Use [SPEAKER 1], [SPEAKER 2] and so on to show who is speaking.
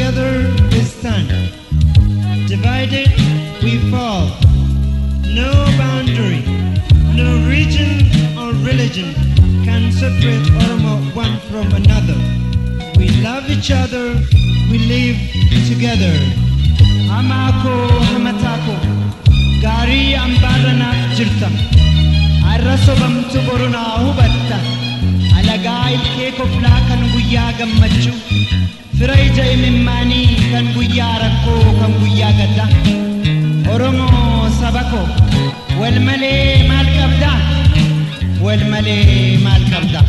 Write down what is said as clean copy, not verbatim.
[SPEAKER 1] Together we stand, divided we fall. No boundary, no region or religion can separate Oromo one from another. We love each other, we live together. Hamako hamatako, gari ambarana jirta. Arrasobam tuboruna hubatta. Alagai keko flakan guya gammachu. Firaija imimani kan guya rakko kan guya gadda. Oromo sabako, wal male mal kabda, wal male mal kabda.